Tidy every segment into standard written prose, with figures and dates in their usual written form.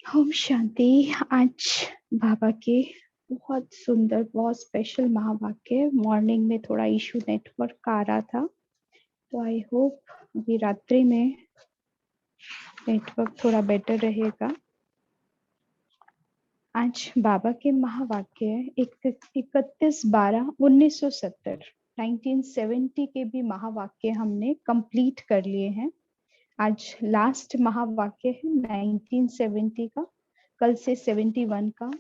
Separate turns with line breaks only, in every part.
ओम शांति। आज बाबा के बहुत सुंदर, बहुत स्पेशल महावाक्य। मॉर्निंग में थोड़ा इशू नेटवर्क आ रहा था, तो आई होप अभी रात्रि में नेटवर्क थोड़ा बेटर रहेगा। आज बाबा के महावाक्य 31/12/1970 1970 के भी महावाक्य हमने कंप्लीट कर लिए हैं। आज लास्ट महावाक्य है 1970 का। कल से 71 का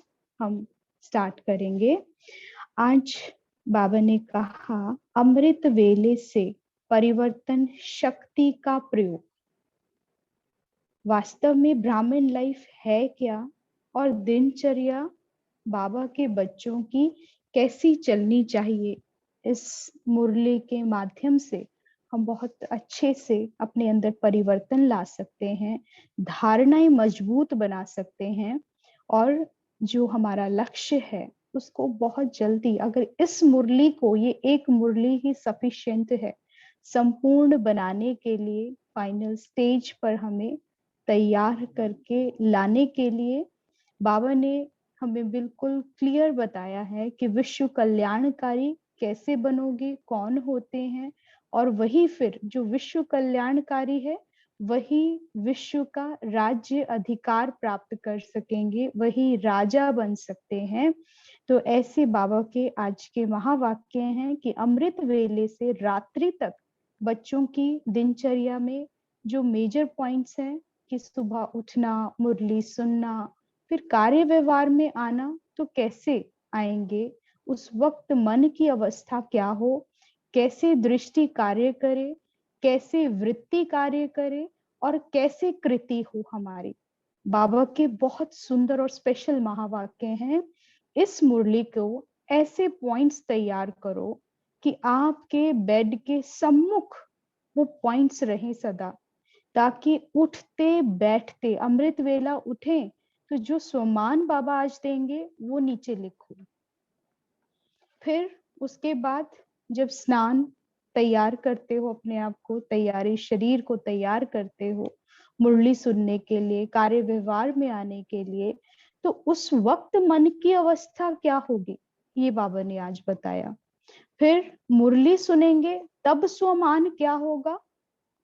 हम स्टार्ट करेंगे। आज बाबा ने कहा, अमृत वेले से परिवर्तन शक्ति का प्रयोग। वास्तव में ब्राह्मण लाइफ है क्या और दिनचर्या बाबा के बच्चों की कैसी चलनी चाहिए, इस मुरली के माध्यम से हम बहुत अच्छे से अपने अंदर परिवर्तन ला सकते हैं, धारणाएं मजबूत बना सकते हैं और जो हमारा लक्ष्य है उसको बहुत जल्दी, अगर इस मुरली को, ये एक मुरली ही सफिशिएंट है संपूर्ण बनाने के लिए, फाइनल स्टेज पर हमें तैयार करके लाने के लिए बाबा ने हमें बिल्कुल क्लियर बताया है कि विश्व कल्याणकारी कैसे बनोगे, कौन होते हैं, और वही फिर जो विश्व कल्याणकारी है वही विश्व का राज्य अधिकार प्राप्त कर सकेंगे, वही राजा बन सकते हैं। तो ऐसे बाबा के आज के महावाक्य हैं कि अमृत वेले से रात्रि तक बच्चों की दिनचर्या में जो मेजर पॉइंट्स हैं कि सुबह उठना, मुरली सुनना, फिर कार्य व्यवहार में आना, तो कैसे आएंगे, उस वक्त मन की अवस्था क्या हो, कैसे दृष्टि कार्य करे, कैसे वृत्ति कार्य करे और कैसे कृति हो हमारी। बाबा के बहुत सुंदर और स्पेशल महावाक्य हैं। इस मुरली को ऐसे पॉइंट्स तैयार करो कि आपके बेड के सम्मुख वो पॉइंट्स रहें सदा, ताकि उठते बैठते अमृत वेला उठे तो जो स्वमान बाबा आज देंगे वो नीचे लिखो। फिर उसके बाद जब स्नान तैयार करते हो, अपने आप को तैयारी, शरीर को तैयार करते हो मुरली सुनने के लिए, कार्य व्यवहार में आने के लिए, तो उस वक्त मन की अवस्था क्या होगी ये बाबा ने आज बताया। फिर मुरली सुनेंगे तब स्वमान क्या होगा,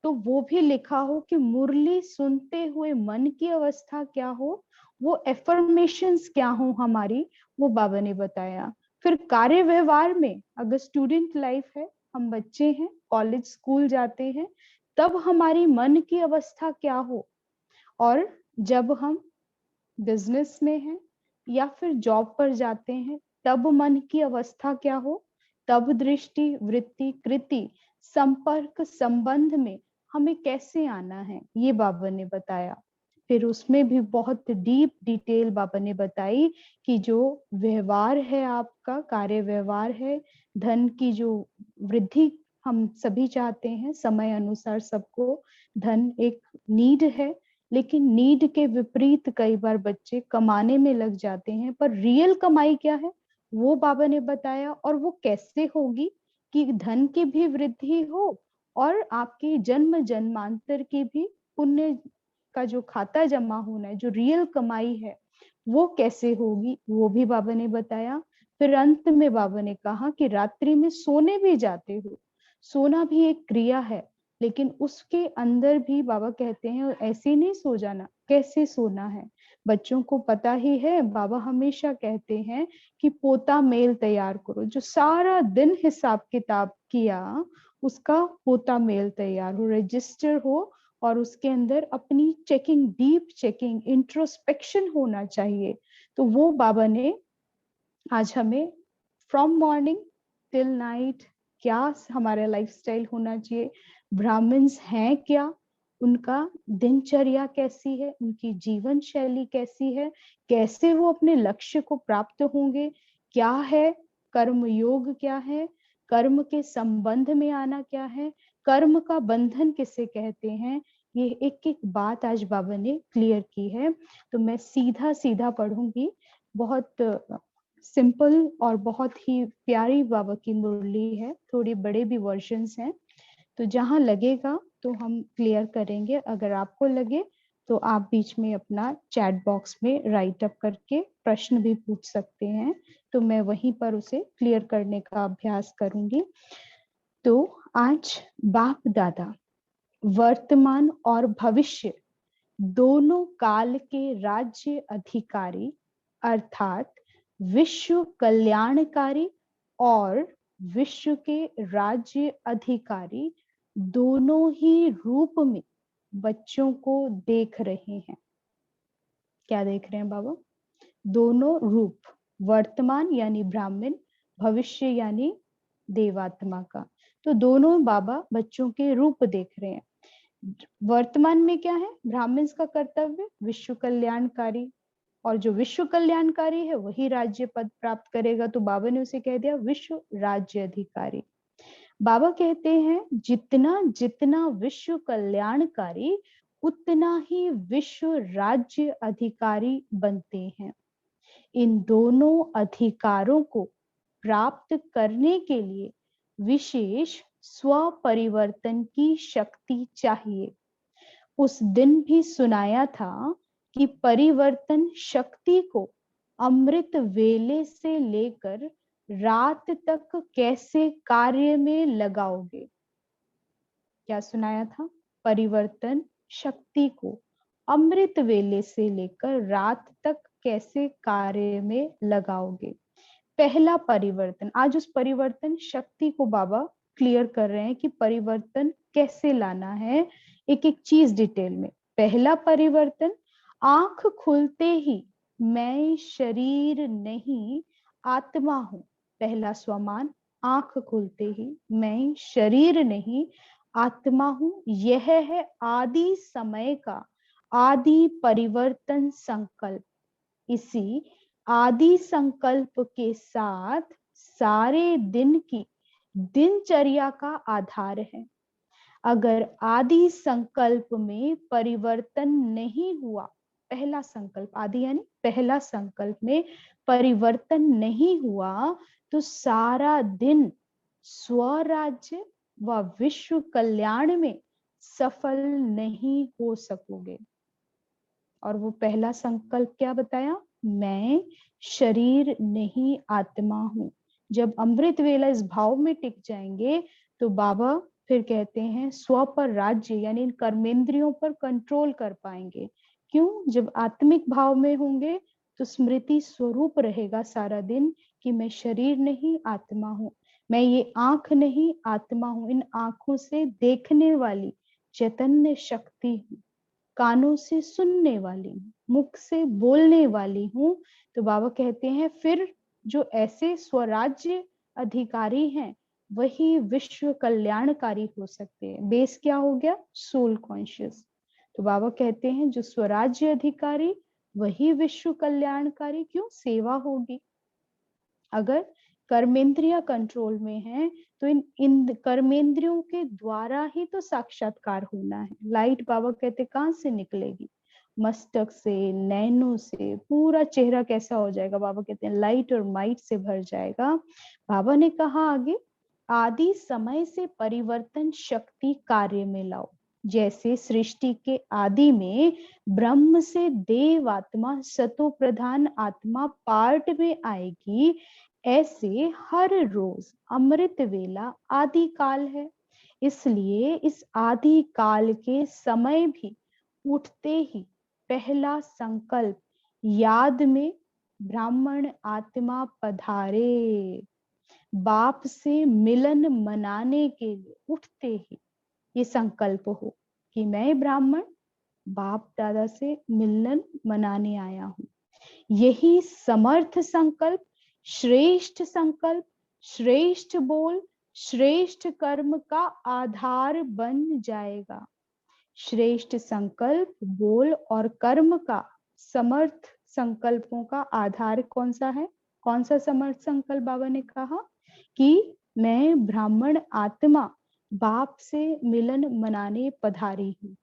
तो वो भी लिखा हो कि मुरली सुनते हुए मन की अवस्था क्या हो, वो एफर्मेशंस क्या हो हमारी, वो बाबा ने बताया। फिर कार्य व्यवहार में, अगर स्टूडेंट लाइफ है, हम बच्चे हैं, कॉलेज स्कूल जाते हैं, तब हमारी मन की अवस्था क्या हो, और जब हम बिजनेस में हैं या फिर जॉब पर जाते हैं तब मन की अवस्था क्या हो, तब दृष्टि, वृत्ति, कृति, संपर्क, संबंध में हमें कैसे आना है, ये बाबा ने बताया। फिर उसमें भी बहुत डीप डिटेल बाबा ने बताई कि जो व्यवहार है आपका, कार्य व्यवहार है, धन की जो वृद्धि हम सभी चाहते हैं, समय अनुसार सबको धन एक नीड है, लेकिन नीड के विपरीत कई बार बच्चे कमाने में लग जाते हैं, पर रियल कमाई क्या है वो बाबा ने बताया। और वो कैसे होगी कि धन की भी वृद्धि हो और आपकी जन्म जन्मांतर की भी पुण्य का जो खाता जमा होना है, जो रियल कमाई है, वो कैसे होगी, वो भी बाबा ने बताया। फिर अंत में बाबा ने कहा कि रात्रि में सोने भी जाते हो, सोना भी एक क्रिया है, लेकिन उसके अंदर भी बाबा कहते हैं ऐसे नहीं सो जाना, कैसे सोना है। बच्चों को पता ही है, बाबा हमेशा कहते हैं कि पोता मेल तैयार करो, जो सारा दिन हिसाब किताब किया उसका पोता मेल तैयार हो, रजिस्टर हो, और उसके अंदर अपनी चेकिंग, डीप चेकिंग, इंट्रोस्पेक्शन होना चाहिए। तो वो बाबा ने आज हमें फ्रॉम मॉर्निंग टिल नाइट क्या हमारा लाइफस्टाइल होना चाहिए, ब्राह्मण्स हैं क्या, उनका दिनचर्या कैसी है, उनकी जीवन शैली कैसी है, कैसे वो अपने लक्ष्य को प्राप्त होंगे, क्या है कर्म योग, क्या है कर्म के संबंध में आना, क्या है कर्म का बंधन किसे कहते हैं, ये एक एक बात आज बाबा ने क्लियर की है। तो मैं सीधा सीधा पढ़ूंगी, बहुत सिंपल और बहुत ही प्यारी बाबा की मुरली है, थोड़ी बड़े भी वर्जन्स हैं, तो जहां लगेगा तो हम क्लियर करेंगे, अगर आपको लगे तो आप बीच में अपना चैट बॉक्स में राइट अप करके प्रश्न भी पूछ सकते हैं, तो मैं वहीं पर उसे क्लियर करने का अभ्यास करूंगी। तो आज बाप दादा वर्तमान और भविष्य दोनों काल के राज्य अधिकारी अर्थात विश्व कल्याणकारी और विश्व के राज्य अधिकारी दोनों ही रूप में बच्चों को देख रहे हैं। क्या देख रहे हैं बाबा? दोनों रूप, वर्तमान यानी ब्राह्मण, भविष्य यानी देवात्मा का। तो दोनों बाबा बच्चों के रूप देख रहे हैं। वर्तमान में क्या है? ब्राह्मण का कर्तव्य विश्व कल्याणकारी, और जो विश्व कल्याणकारी है वही राज्य पद प्राप्त करेगा, तो बाबा ने उसे कह दिया विश्व राज्य अधिकारी। बाबा कहते हैं जितना जितना विश्व कल्याणकारी उतना ही विश्व राज्य अधिकारी बनते हैं। इन दोनों अधिकारों को प्राप्त करने के लिए विशेष स्व परिवर्तन की शक्ति चाहिए। उस दिन भी सुनाया था कि परिवर्तन शक्ति को अमृत वेले से लेकर रात तक कैसे कार्य में लगाओगे। क्या सुनाया था? परिवर्तन शक्ति को अमृत वेले से लेकर रात तक कैसे कार्य में लगाओगे। पहला परिवर्तन, आज उस परिवर्तन शक्ति को बाबा क्लियर कर रहे हैं कि परिवर्तन कैसे लाना है, एक एक चीज डिटेल में। पहला परिवर्तन, आंख खुलते ही मैं शरीर नहीं आत्मा हूं। पहला स्वमान, आंख खुलते ही मैं शरीर नहीं आत्मा हूं। यह है आदि समय का आदि परिवर्तन संकल्प। इसी आदि संकल्प के साथ सारे दिन की दिनचर्या का आधार है। अगर आदि संकल्प में परिवर्तन नहीं हुआ, पहला संकल्प, आदि यानी पहला संकल्प में परिवर्तन नहीं हुआ, तो सारा दिन स्वराज्य व विश्व कल्याण में सफल नहीं हो सकोगे। और वो पहला संकल्प क्या बताया? मैं शरीर नहीं आत्मा हूं। जब अमृत वेला इस भाव में टिक जाएंगे तो बाबा फिर कहते हैं स्व पर राज्य यानी इन कर्मेंद्रियों पर कंट्रोल कर पाएंगे। क्यों? जब आत्मिक भाव में होंगे तो स्मृति स्वरूप रहेगा सारा दिन कि मैं शरीर नहीं आत्मा हूं, मैं ये आंख नहीं आत्मा हूं, इन आंखों से देखने वाली चैतन्य शक्ति हूं, कानों से सुनने वाली हूँ, मुख से बोलने वाली हूँ। तो बाबा कहते हैं फिर जो ऐसे स्वराज्य अधिकारी हैं वही विश्व कल्याणकारी हो सकते हैं। बेस क्या हो गया? Soul conscious. तो बाबा कहते हैं जो स्वराज्य अधिकारी वही विश्व कल्याणकारी। क्यों? सेवा होगी। अगर कर्मेंद्रिया कंट्रोल में है तो इन कर्मेंद्रियों के द्वारा ही तो साक्षात्कार होना है। लाइट बाबा कहते कहां से निकलेगी? मस्तक से, नैनों से, पूरा चेहरा कैसा हो जाएगा? बाबा कहते हैं लाइट और माइट से भर जाएगा। बाबा ने कहा आगे, आदि समय से परिवर्तन शक्ति कार्य में लाओ। जैसे सृष्टि के आदि में ब्रह्म से देव आत्मा सतो प्रधान आत्मा पार्ट में आएगी, ऐसे हर रोज अमृत वेला आदि काल है। इसलिए इस आदि काल के समय भी उठते ही पहला संकल्प याद में ब्राह्मण आत्मा पधारे। बाप से मिलन मनाने के लिए उठते ही ये संकल्प हो कि मैं ब्राह्मण बाप दादा से मिलन मनाने आया हूं। यही समर्थ संकल्प, श्रेष्ठ संकल्प, श्रेष्ठ बोल, श्रेष्ठ कर्म का आधार बन जाएगा। श्रेष्ठ संकल्प, बोल और कर्म का समर्थ संकल्पों का आधार कौन सा है? कौन सा समर्थ संकल्प? बाबा ने कहा कि मैं ब्राह्मण आत्मा बाप से मिलन मनाने पधारी हूं।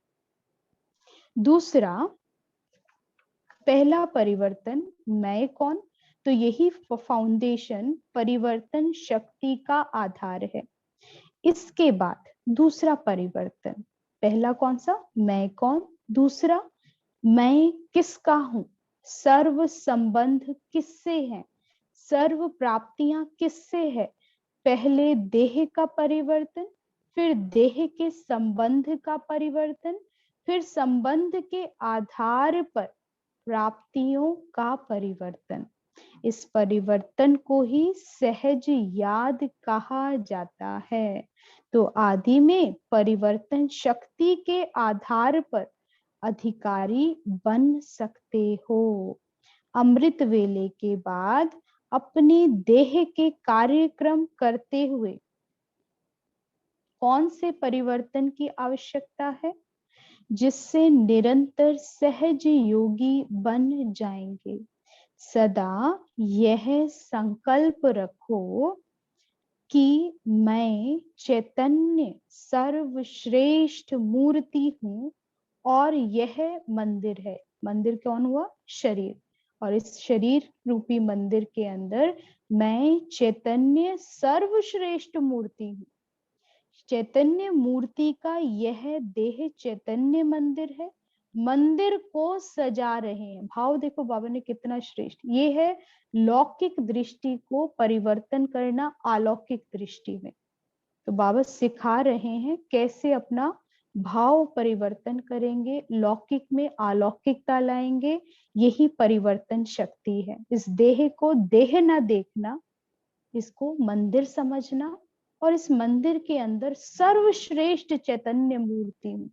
दूसरा, पहला परिवर्तन मैं कौन? तो यही फाउंडेशन परिवर्तन शक्ति का आधार है। इसके बाद दूसरा परिवर्तन, पहला कौन सा? मैं कौन। दूसरा मैं किसका हूँ, सर्व संबंध किससे है, सर्व प्राप्तियां किससे है। पहले देह का परिवर्तन, फिर देह के संबंध का परिवर्तन, फिर संबंध के आधार पर प्राप्तियों का परिवर्तन। इस परिवर्तन को ही सहज याद कहा जाता है। तो आदि में परिवर्तन शक्ति के आधार पर अधिकारी बन सकते हो। अमृत वेले के बाद अपने देह के कार्यक्रम करते हुए कौन से परिवर्तन की आवश्यकता है, जिससे निरंतर सहज योगी बन जाएंगे। सदा यह संकल्प रखो कि मैं चैतन्य सर्वश्रेष्ठ मूर्ति हूँ और यह मंदिर है। मंदिर कौन हुआ, शरीर। और इस शरीर रूपी मंदिर के अंदर मैं चैतन्य सर्वश्रेष्ठ मूर्ति हूँ। चैतन्य मूर्ति का यह देह चैतन्य मंदिर है। मंदिर को सजा रहे हैं। भाव देखो बाबा ने कितना श्रेष्ठ, ये है लौकिक दृष्टि को परिवर्तन करना अलौकिक दृष्टि में। तो बाबा सिखा रहे हैं कैसे अपना भाव परिवर्तन करेंगे, लौकिक में अलौकिकता लाएंगे। यही परिवर्तन शक्ति है। इस देह को देह ना देखना, इसको मंदिर समझना, और इस मंदिर के अंदर सर्वश्रेष्ठ चैतन्य मूर्ति हूँ,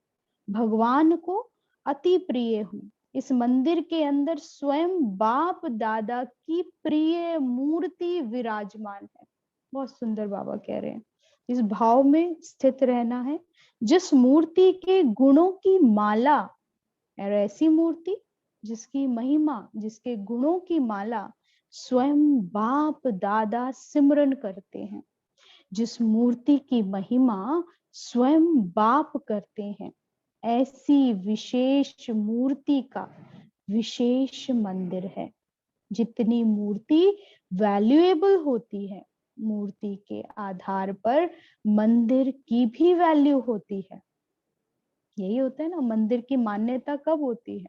भगवान को अति प्रिय हूँ। इस मंदिर के अंदर स्वयं बाप दादा की प्रिय मूर्ति विराजमान है। बहुत सुंदर बाबा कह रहे हैं, इस भाव में स्थित रहना है। जिस मूर्ति के गुणों की माला, और ऐसी मूर्ति जिसकी महिमा, जिसके गुणों की माला स्वयं बाप दादा सिमरन करते हैं, जिस मूर्ति की महिमा स्वयं बाप करते हैं, ऐसी विशेष मूर्ति का विशेष मंदिर है। जितनी मूर्ति वैल्यूएबल होती है, मूर्ति के आधार पर मंदिर की भी वैल्यू होती है। यही होता है ना, मंदिर की मान्यता कब होती है,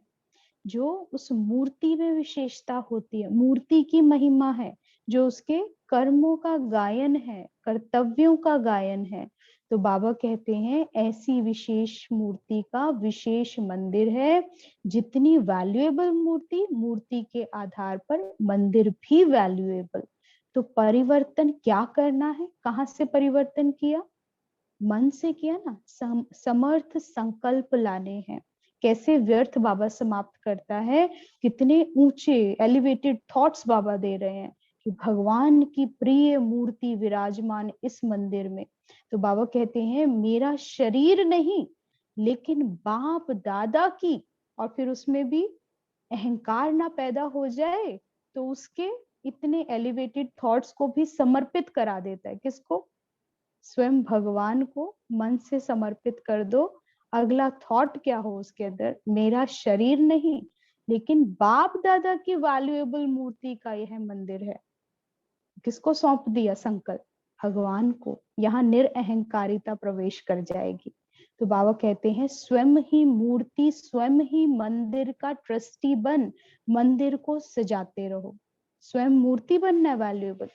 जो उस मूर्ति में विशेषता होती है, मूर्ति की महिमा है, जो उसके कर्मों का गायन है, कर्तव्यों का गायन है। तो बाबा कहते हैं ऐसी विशेष मूर्ति का विशेष मंदिर है। जितनी वैल्यूएबल मूर्ति, मूर्ति के आधार पर मंदिर भी वैल्यूएबल। तो परिवर्तन क्या करना है, कहाँ से परिवर्तन किया, मन से किया ना। समर्थ संकल्प लाने हैं। कैसे व्यर्थ बाबा समाप्त करता है, कितने ऊंचे एलिवेटेड थॉट्स बाबा दे रहे हैं कि भगवान की प्रिय मूर्ति विराजमान इस मंदिर में। तो बाबा कहते हैं मेरा शरीर नहीं, लेकिन बाप दादा की, और फिर उसमें भी अहंकार ना पैदा हो जाए, तो उसके इतने एलिवेटेड थॉट्स को भी समर्पित करा देता है। किसको, स्वयं भगवान को मन से समर्पित कर दो। अगला थॉट क्या हो उसके अंदर, मेरा शरीर नहीं, लेकिन बाप दादा की वैल्यूएबल मूर्ति का यह मंदिर है। किसको सौंप दिया संकल्प, भगवान को। यहाँ निरअहंकारिता प्रवेश कर जाएगी। तो बाबा कहते हैं स्वयं ही मूर्ति, स्वयं ही मंदिर का ट्रस्टी बन मंदिर को सजाते रहो। स्वयं मूर्ति बनना है वैल्यूएबल,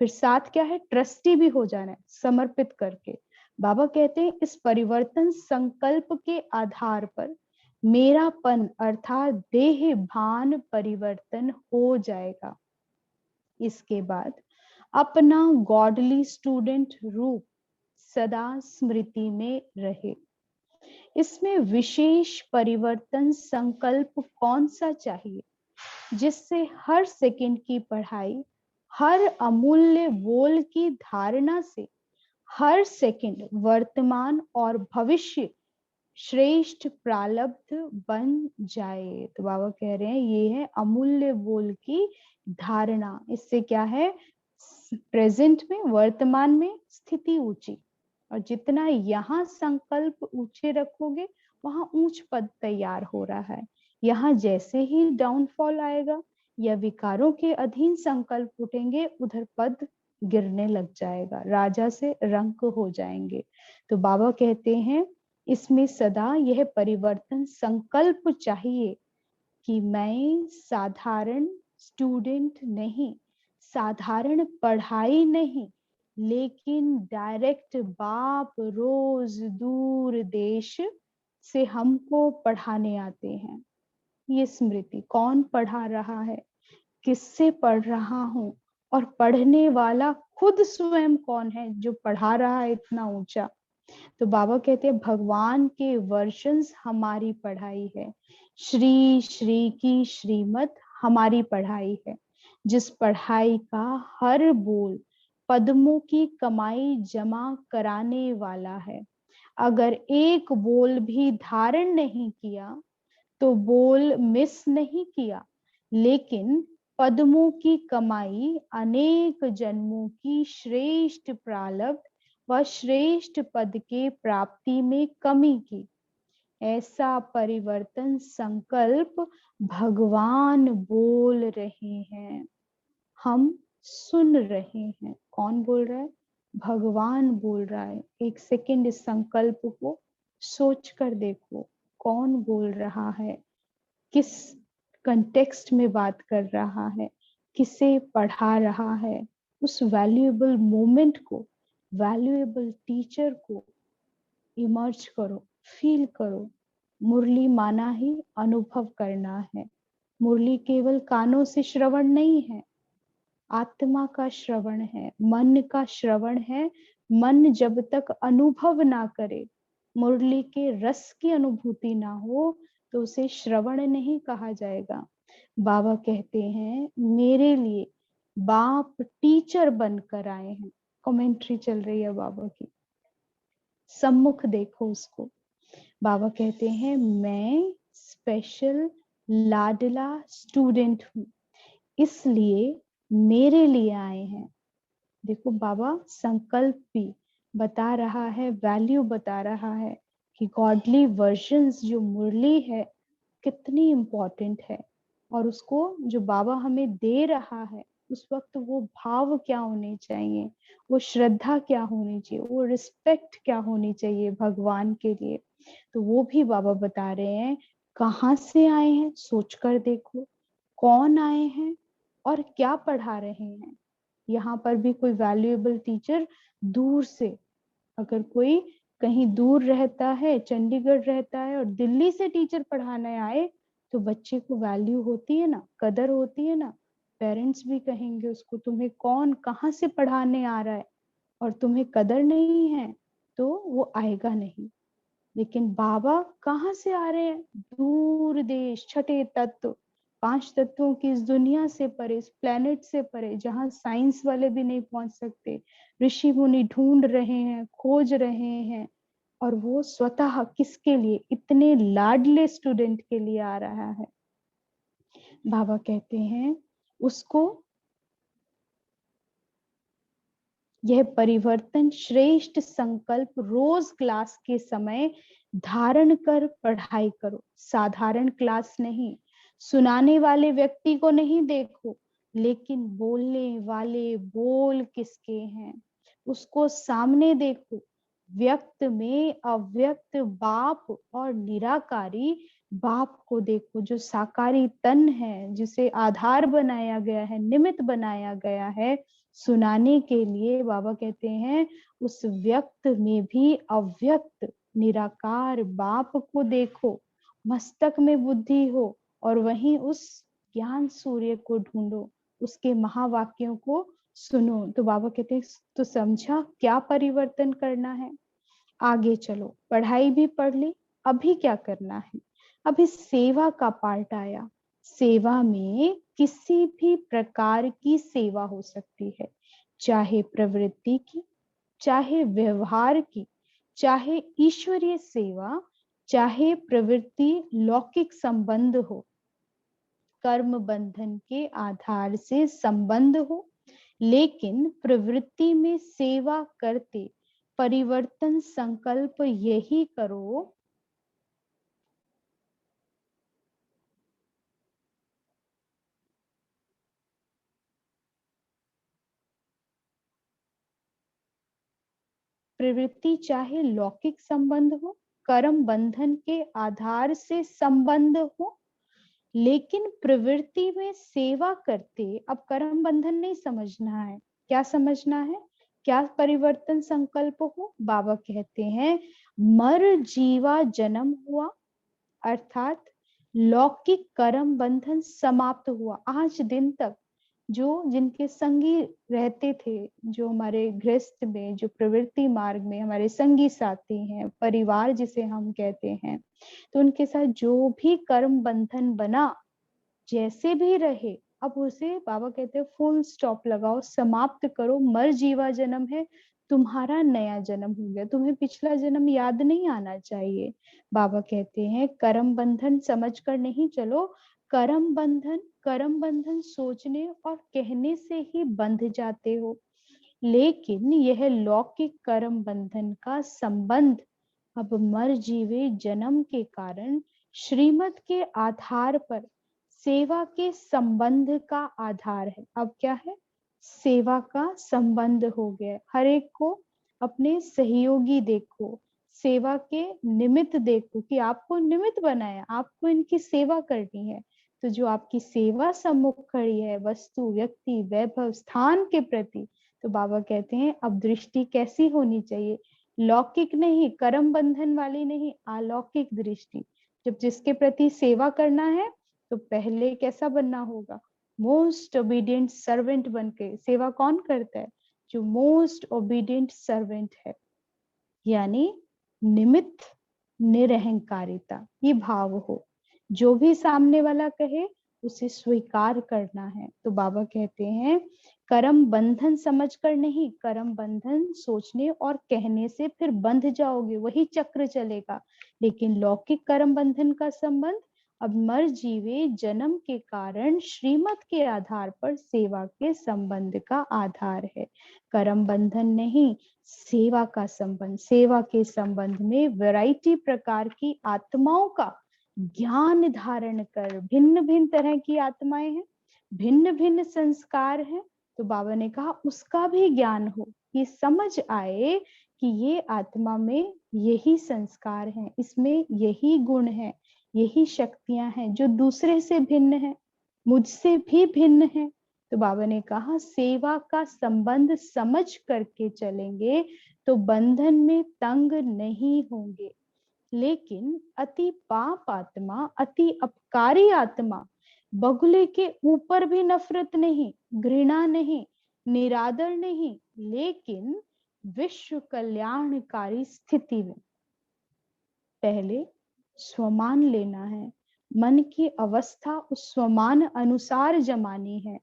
फिर साथ क्या है, ट्रस्टी भी हो जाना है समर्पित करके। बाबा कहते हैं इस परिवर्तन संकल्प के आधार पर मेरापन अर्थात देह भान परिवर्तन हो जाएगा। इसके बाद अपना गॉडली स्टूडेंट रूप सदा स्मृति में रहे। इसमें विशेष परिवर्तन संकल्प कौन सा चाहिए, जिससे हर सेकंड की पढ़ाई, हर अमूल्य बोल की धारणा से हर सेकंड वर्तमान और भविष्य श्रेष्ठ प्रारब्ध बन जाए। तो बाबा कह रहे हैं ये है अमूल्य बोल की धारणा। इससे क्या है, प्रेजेंट में, वर्तमान में स्थिति ऊंची, और जितना यहाँ संकल्प ऊंचे रखोगे वहां ऊंच पद तैयार हो रहा है। यहाँ जैसे ही डाउनफॉल आएगा या विकारों के अधीन संकल्प उठेंगे, उधर पद गिरने लग जाएगा, राजा से रंक हो जाएंगे। तो बाबा कहते हैं इसमें सदा यह परिवर्तन संकल्प चाहिए, कि मैं साधारण स्टूडेंट नहीं, साधारण पढ़ाई नहीं, लेकिन डायरेक्ट बाप रोज दूर देश से हमको पढ़ाने आते हैं। ये स्मृति कौन पढ़ा रहा है, किससे पढ़ रहा हूँ, और पढ़ने वाला खुद स्वयं कौन है जो पढ़ा रहा है इतना ऊंचा। तो बाबा कहते हैं भगवान के वर्शंस हमारी पढ़ाई है, श्री श्री की श्रीमत हमारी पढ़ाई है, जिस पढ़ाई का हर बोल पद्मों की कमाई जमा कराने वाला है। अगर एक बोल भी धारण नहीं किया तो बोल मिस नहीं किया, लेकिन पद्मों की कमाई अनेक जन्मों की श्रेष्ठ प्रारब्ध व श्रेष्ठ पद के प्राप्ति में कमी की। ऐसा परिवर्तन संकल्प भगवान बोल रहे हैं, हम सुन रहे हैं। कौन बोल रहा है? भगवान बोल रहा है। एक सेकंड इस संकल्प को सोच कर देखो, कौन बोल रहा है, किस कंटेक्स्ट में बात कर रहा है, किसे पढ़ा रहा है। उस वैल्यूएबल मोमेंट को, वैल्यूएबल टीचर को इमर्ज करो, फील करो। मुरली माना ही अनुभव करना है। मुरली केवल कानों से श्रवण नहीं है, आत्मा का श्रवण है, मन का श्रवण है। मन जब तक अनुभव ना करे, मुरली के रस की अनुभूति ना हो, तो उसे श्रवण नहीं कहा जाएगा। बाबा कहते हैं मेरे लिए बाप टीचर बनकर आए हैं। कमेंट्री चल रही है बाबा की, सम्मुख देखो उसको। बाबा कहते हैं मैं स्पेशल लाडला स्टूडेंट हूँ, इसलिए मेरे लिए आए हैं। देखो बाबा संकल्प भी बता रहा है, वैल्यू बता रहा है कि गॉडली वर्जन्स जो मुरली है कितनी इम्पोर्टेंट है, और उसको जो बाबा हमें दे रहा है उस वक्त वो भाव क्या होने चाहिए, वो श्रद्धा क्या होनी चाहिए, वो रिस्पेक्ट क्या होनी चाहिए भगवान के लिए। तो वो भी बाबा बता रहे हैं कहाँ से आए हैं, सोचकर देखो कौन आए हैं और क्या पढ़ा रहे हैं। यहाँ पर भी कोई वैल्यूएबल टीचर दूर से, अगर कोई कहीं दूर रहता है, चंडीगढ़ रहता है और दिल्ली से टीचर पढ़ाने आए, तो बच्चे को वैल्यू होती है ना, कदर होती है ना। पेरेंट्स भी कहेंगे उसको तुम्हें कौन कहाँ से पढ़ाने आ रहा है, और तुम्हें कदर नहीं है तो वो आएगा नहीं। लेकिन बाबा कहाँ से आ रहे हैं? दूर देश, छठे तत्व, पांच तत्वों की इस दुनिया से परे, इस प्लेनेट से परे, जहाँ साइंस वाले भी नहीं पहुंच सकते। ऋषि मुनि ढूंढ रहे हैं, खोज रहे हैं, और वो स्वतः किसके लिए? इतने लाडले स्टूडेंट के लिए आ रहा है। बाबा कहते हैं उसको यह परिवर्तन श्रेष्ठ संकल्प रोज क्लास के समय धारण कर पढ़ाई करो। साधारण क्लास नहीं, सुनाने वाले व्यक्ति को नहीं देखो, लेकिन बोलने वाले बोल किसके हैं उसको सामने देखो। व्यक्त में अव्यक्त बाप और निराकारी बाप को देखो, जो साकारी तन है, जिसे आधार बनाया गया है, निमित्त बनाया गया है सुनाने के लिए। बाबा कहते हैं उस व्यक्त में भी अव्यक्त निराकार बाप को देखो, मस्तक में बुद्धि हो, और वहीं उस ज्ञान सूर्य को ढूंढो, उसके महावाक्यों को सुनो। तो बाबा कहते हैं तो समझा क्या परिवर्तन करना है। आगे चलो, पढ़ाई भी पढ़ ली, अभी क्या करना है? अभी सेवा का पार्ट आया। सेवा में किसी भी प्रकार की सेवा हो सकती है, चाहे प्रवृत्ति की, चाहे व्यवहार की, चाहे ईश्वरीय सेवा, चाहे प्रवृत्ति लौकिक संबंध हो, कर्म बंधन के आधार से संबंध हो। लेकिन प्रवृत्ति में सेवा करते परिवर्तन संकल्प यही करो, प्रवृत्ति चाहे लौकिक संबंध हो, कर्म बंधन के आधार से संबंध हो, लेकिन प्रवृत्ति में सेवा करते अब कर्म बंधन नहीं समझना है। क्या समझना है? क्या परिवर्तन संकल्प हो? बाबा कहते हैं मर जीवा जन्म हुआ, अर्थात लौकिक कर्म बंधन समाप्त हुआ। आज दिन तक जो जिनके संगी रहते थे, जो हमारे गृहस्थ में, जो प्रवृत्ति मार्ग में हमारे संगी साथी हैं, परिवार जिसे हम कहते हैं, तो उनके साथ जो भी कर्म बंधन बना, जैसे भी रहे, अब उसे बाबा कहते हैं फुल स्टॉप लगाओ, समाप्त करो। मर जीवा जन्म है, तुम्हारा नया जन्म हो गया, तुम्हें पिछला जन्म याद नहीं आना चाहिए। बाबा कहते हैं कर्म बंधन समझकर नहीं चलो। कर्म बंधन सोचने और कहने से ही बंध जाते हो, लेकिन यह लौकिक कर्म बंधन का संबंध अब मर जीवे जन्म के कारण श्रीमत के आधार पर सेवा के संबंध का आधार है। अब क्या है? सेवा का संबंध हो गया। हर एक को अपने सहयोगी देखो, सेवा के निमित्त देखो कि आपको निमित्त बनाया, आपको इनकी सेवा करनी है। तो जो आपकी सेवा सम्मुख खड़ी है, वस्तु, व्यक्ति, वैभव, स्थान के प्रति, तो बाबा कहते हैं अब दृष्टि कैसी होनी चाहिए? लौकिक नहीं, कर्म बंधन वाली नहीं, अलौकिक दृष्टि। जब जिसके प्रति सेवा करना है तो पहले कैसा बनना होगा? मोस्ट ओबीडियंट सर्वेंट बनके। सेवा कौन करता है? जो मोस्ट ओबीडियंट सर्वेंट है, यानी निमित्त निरहंकारिता, ये भाव हो। जो भी सामने वाला कहे उसे स्वीकार करना है। तो बाबा कहते हैं कर्म बंधन समझकर नहीं, कर्म बंधन सोचने और कहने से फिर बंध जाओगे, वही चक्र चलेगा। लेकिन लौकिक कर्म बंधन का संबंध अब मर जीवे जन्म के कारण श्रीमत के आधार पर सेवा के संबंध का आधार है। कर्म बंधन नहीं, सेवा का संबंध। सेवा के संबंध में वैरायटी प्रकार की आत्माओं का ज्ञान धारण कर, भिन्न भिन्न तरह की आत्माएं हैं, भिन्न भिन्न संस्कार हैं, तो बाबा ने कहा उसका भी ज्ञान हो, ये समझ आए कि ये आत्मा में यही संस्कार हैं, इसमें यही गुण है, यही शक्तियां हैं जो दूसरे से भिन्न है, मुझसे भी भिन्न है। तो बाबा ने कहा सेवा का संबंध समझ करके चलेंगे तो बंधन में तंग नहीं होंगे। लेकिन अति पाप आत्मा, अति अपकारी आत्मा, बगुले के ऊपर भी नफरत नहीं, घृणा नहीं, निरादर नहीं, लेकिन विश्व कल्याणकारी स्थिति में पहले स्वमान लेना है, मन की अवस्था उस स्वमान अनुसार जमानी है,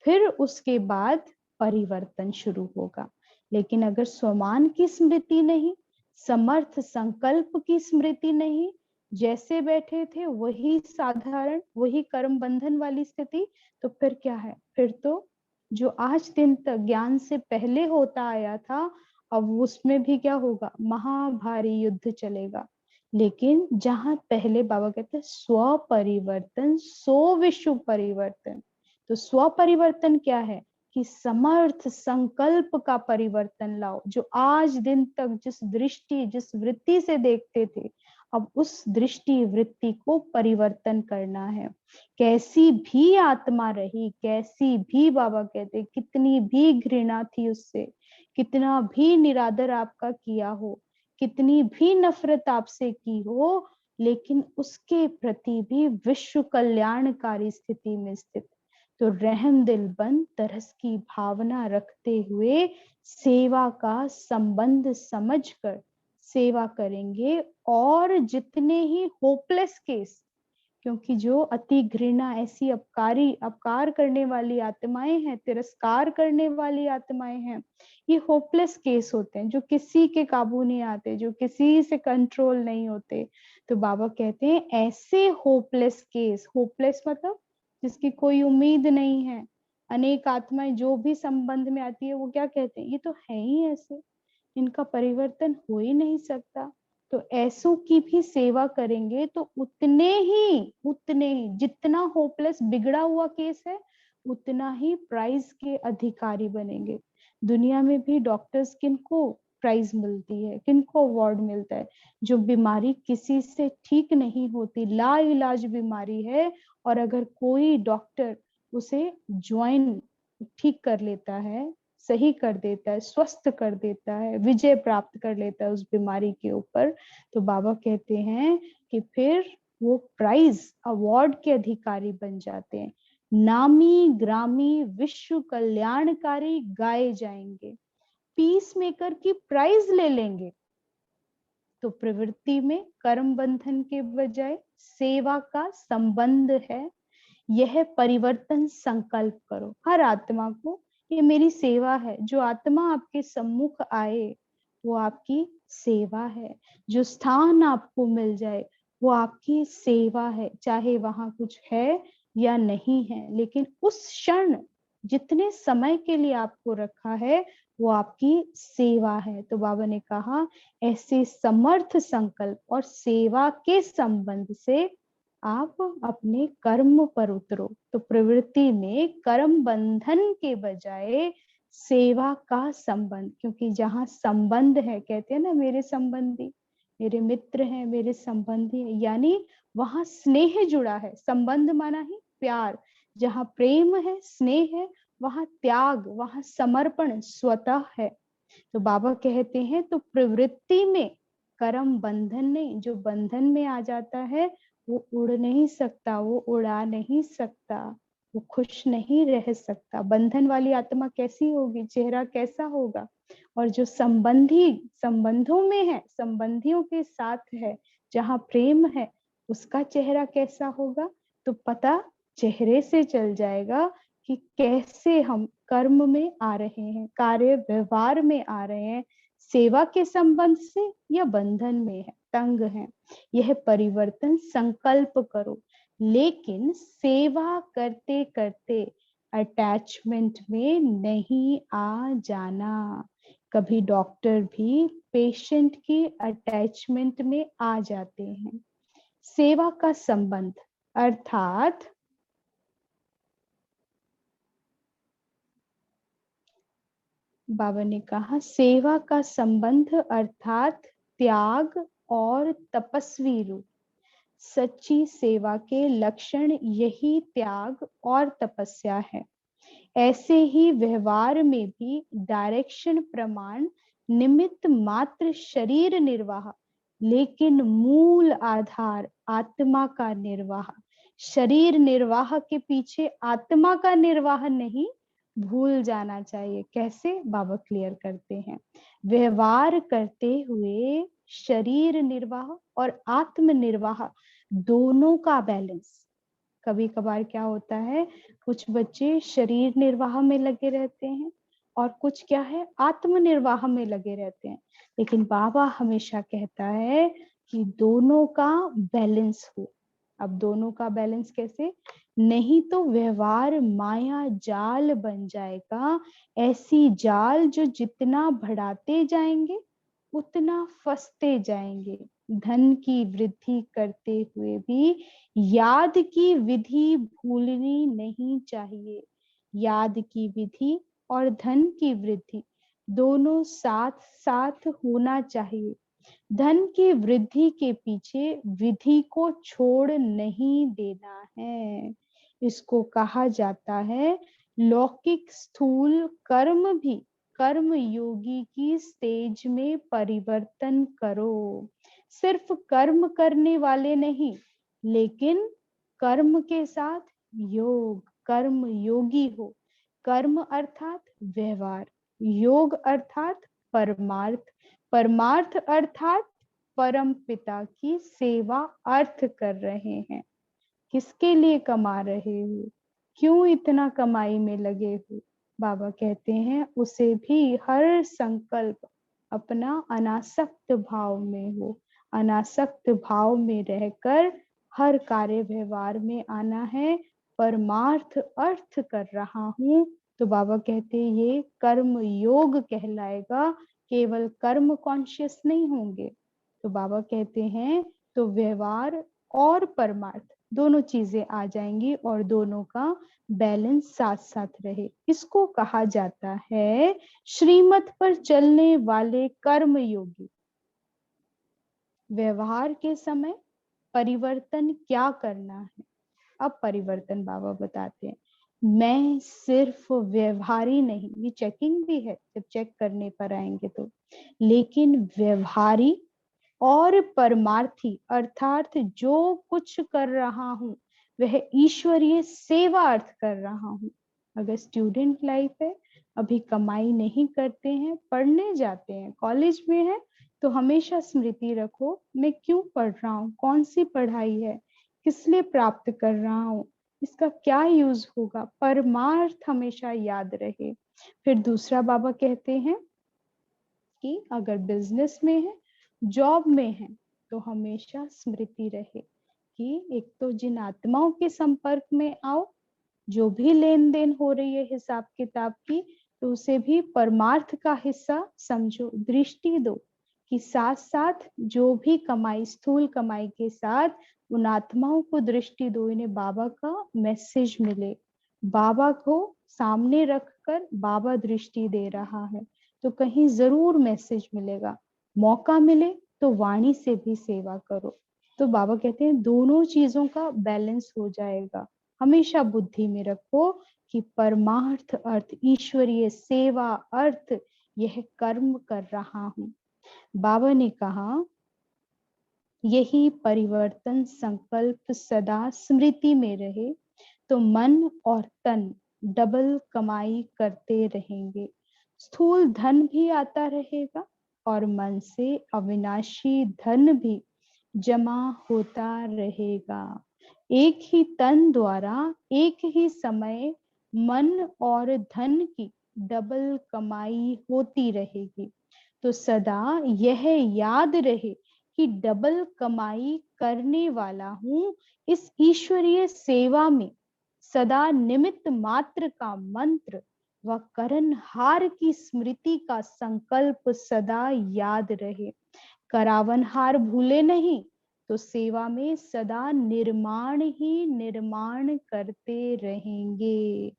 फिर उसके बाद परिवर्तन शुरू होगा। लेकिन अगर स्वमान की स्मृति नहीं, समर्थ संकल्प की स्मृति नहीं, जैसे बैठे थे वही साधारण, वही कर्म बंधन वाली स्थिति, तो फिर क्या है? फिर तो जो आज दिन तक ज्ञान से पहले होता आया था, अब उसमें भी क्या होगा? महाभारी युद्ध चलेगा। लेकिन जहां पहले बाबा कहते हैं स्व परिवर्तन सो विश्व परिवर्तन, तो स्व परिवर्तन क्या है? कि समर्थ संकल्प का परिवर्तन लाओ। जो आज दिन तक जिस दृष्टि, जिस वृत्ति से देखते थे, अब उस दृष्टि वृत्ति को परिवर्तन करना है। कैसी भी आत्मा रही, कैसी भी, बाबा कहते कितनी भी घृणा थी उससे, कितना भी निरादर आपका किया हो, कितनी भी नफरत आपसे की हो, लेकिन उसके प्रति भी विश्व कल्याणकारी स्थिति में स्थित, तो रहम दिल बन तरस की भावना रखते हुए सेवा का संबंध समझकर सेवा करेंगे। और जितने ही होपलेस केस, क्योंकि जो अति घृणा, ऐसी अपकारी, अपकार करने वाली आत्माएं हैं, तिरस्कार करने वाली आत्माएं हैं, ये होपलेस केस होते हैं, जो किसी के काबू नहीं आते, जो किसी से कंट्रोल नहीं होते। तो बाबा कहते हैं ऐसे होपलेस केस, होपलेस मतलब जिसकी कोई उम्मीद नहीं है, अनेक आत्माएं जो भी संबंध में आती है वो क्या कहते हैं? ये तो है ही ऐसे, इनका परिवर्तन हो ही नहीं सकता। तो ऐसों की भी सेवा करेंगे तो उतने ही जितना होपलेस बिगड़ा हुआ केस है, उतना ही प्राइज के अधिकारी बनेंगे। दुनिया में भी डॉक्टर्स किनको प्राइज मिलती है, किनको अवार्ड मिलता है? जो बीमारी किसी से ठीक नहीं होती, लाइलाज बीमारी है, और अगर कोई डॉक्टर उसे ज्वाइन ठीक कर लेता है, सही कर देता है, स्वस्थ कर देता है, विजय प्राप्त कर लेता है उस बीमारी के ऊपर, तो बाबा कहते हैं कि फिर वो प्राइज अवार्ड के अधिकारी बन जाते हैं। नामी ग्रामी विश्व कल्याणकारी गाए जाएंगे, पीस मेकर की प्राइज ले लेंगे। तो प्रवृत्ति में कर्म बंधन के बजाय सेवा का संबंध है। यह परिवर्तन संकल्प करो हर आत्मा को, ये मेरी सेवा है। जो आत्मा आपके सम्मुख आए वो आपकी सेवा है। जो स्थान आपको मिल जाए वो आपकी सेवा है, चाहे वहां कुछ है या नहीं है, लेकिन उस क्षण जितने समय के लिए आपको रखा है वो आपकी सेवा है। तो बाबा ने कहा ऐसे समर्थ संकल्प और सेवा के संबंध से आप अपने कर्म पर उतरो। तो प्रवृत्ति में कर्म बंधन के बजाय सेवा का संबंध, क्योंकि जहां संबंध है, कहते हैं ना मेरे संबंधी, मेरे मित्र हैं, मेरे संबंधी हैं, यानी वहां स्नेह जुड़ा है। संबंध माना ही प्यार, जहां प्रेम है, स्नेह है, वहां त्याग, वहां समर्पण स्वतः है। तो बाबा कहते हैं तो प्रवृत्ति में कर्म बंधन नहीं, जो बंधन में आ जाता है वो उड़ नहीं सकता, वो उड़ा नहीं सकता, वो खुश नहीं रह सकता। बंधन वाली आत्मा कैसी होगी, चेहरा कैसा होगा? और जो संबंधी संबंधों में है, संबंधियों के साथ है, जहाँ प्रेम है, उसका चेहरा कैसा होगा? तो पता चेहरे से चल जाएगा कि कैसे हम कर्म में आ रहे हैं, कार्य व्यवहार में आ रहे हैं, सेवा के संबंध से या बंधन में है, तंग है। यह परिवर्तन संकल्प करो, लेकिन सेवा करते करते अटैचमेंट में नहीं आ जाना। कभी डॉक्टर भी पेशेंट की अटैचमेंट में आ जाते हैं। सेवा का संबंध अर्थात बाबा ने कहा सेवा का संबंध अर्थात त्याग और तपस्वी रूप। सच्ची सेवा के लक्षण यही त्याग और तपस्या है। ऐसे ही व्यवहार में भी डायरेक्शन प्रमाण निमित्त मात्र शरीर निर्वाह, लेकिन मूल आधार आत्मा का निर्वाह। शरीर निर्वाह के पीछे आत्मा का निर्वाह नहीं भूल जाना चाहिए। कैसे? बाबा क्लियर करते हैं। व्यवहार करते हुए शरीर निर्वाह और आत्म निर्वाह दोनों का बैलेंस। कभी कभार क्या होता है, कुछ बच्चे शरीर निर्वाह में लगे रहते हैं और कुछ क्या है, आत्म निर्वाह में लगे रहते हैं। लेकिन बाबा हमेशा कहता है कि दोनों का बैलेंस हो। अब दोनों का बैलेंस कैसे? नहीं तो व्यवहार माया जाल बन जाएगा, ऐसी जाल जो जितना बढ़ाते जाएंगे उतना फंसते जाएंगे। धन की वृद्धि करते हुए भी याद की विधि भूलनी नहीं चाहिए। याद की विधि और धन की वृद्धि दोनों साथ साथ होना चाहिए। धन की वृद्धि के पीछे विधि को छोड़ नहीं देना है। इसको कहा जाता है लौकिक स्थूल कर्म भी कर्म योगी की स्टेज में परिवर्तन करो। सिर्फ कर्म करने वाले नहीं, लेकिन कर्म के साथ योग, कर्म योगी हो। कर्म अर्थात व्यवहार, योग अर्थात परमार्थ, परमार्थ अर्थात परम पिता की सेवा अर्थ कर रहे हैं। किसके लिए कमा रहे हो? क्यों इतना कमाई में लगे हो? बाबा कहते हैं उसे भी हर संकल्प अपना अनासक्त भाव में हो। अनासक्त भाव में रहकर हर कार्य व्यवहार में आना है। परमार्थ अर्थ कर रहा हूँ, तो बाबा कहते हैं ये कर्म योग कहलाएगा। केवल कर्म कॉन्शियस नहीं होंगे। तो बाबा कहते हैं तो व्यवहार और परमार्थ दोनों चीजें आ जाएंगी और दोनों का बैलेंस साथ साथ रहे। इसको कहा जाता है श्रीमत पर चलने वाले कर्म योगी। व्यवहार के समय परिवर्तन क्या करना है। अब परिवर्तन बाबा बताते हैं, मैं सिर्फ व्यवहारी नहीं, ये चेकिंग भी है जब चेक करने पर आएंगे तो, लेकिन व्यवहारी और परमार्थी अर्थात जो कुछ कर रहा हूं वह ईश्वरीय सेवा अर्थ कर रहा हूं। अगर स्टूडेंट लाइफ है, अभी कमाई नहीं करते हैं, पढ़ने जाते हैं, कॉलेज में है, तो हमेशा स्मृति रखो मैं क्यों पढ़ रहा हूँ, कौन सी पढ़ाई है, किस लिए प्राप्त कर रहा हूँ, इसका क्या यूज होगा, परमार्थ हमेशा याद रहे। फिर दूसरा बाबा कहते हैं कि अगर बिजनेस में है, जॉब में है, तो हमेशा स्मृति रहे कि एक तो जिन आत्माओं के संपर्क में आओ, जो भी लेन देन हो रही है हिसाब किताब की, तो उसे भी परमार्थ का हिस्सा समझो, दृष्टि दो कि साथ साथ जो भी कमाई, स्थूल कमाई के साथ उन आत्माओं को दृष्टि दो, इन्हें बाबा का मैसेज मिले, बाबा को सामने रखकर बाबा दृष्टि दे रहा है तो कहीं जरूर मैसेज मिलेगा। मौका मिले तो वाणी से भी सेवा करो। तो बाबा कहते हैं दोनों चीजों का बैलेंस हो जाएगा। हमेशा बुद्धि में रखो कि परमार्थ अर्थ ईश्वरीय सेवा अर्थ यह कर्म कर रहा हूं। बाबा ने कहा यही परिवर्तन संकल्प सदा स्मृति में रहे तो मन और तन डबल कमाई करते रहेंगे। स्थूल धन भी आता रहेगा और मन से अविनाशी धन भी जमा होता रहेगा। एक ही तन द्वारा एक ही समय मन और धन की डबल कमाई होती रहेगी। तो सदा यह याद रहे कि डबल कमाई करने वाला हूं, इस ईश्वरीय सेवा में सदा निमित्त मात्र का मंत्र व करनहार की स्मृति का संकल्प सदा याद रहे। करावनहार भूले नहीं तो सेवा में सदा निर्माण ही निर्माण करते रहेंगे।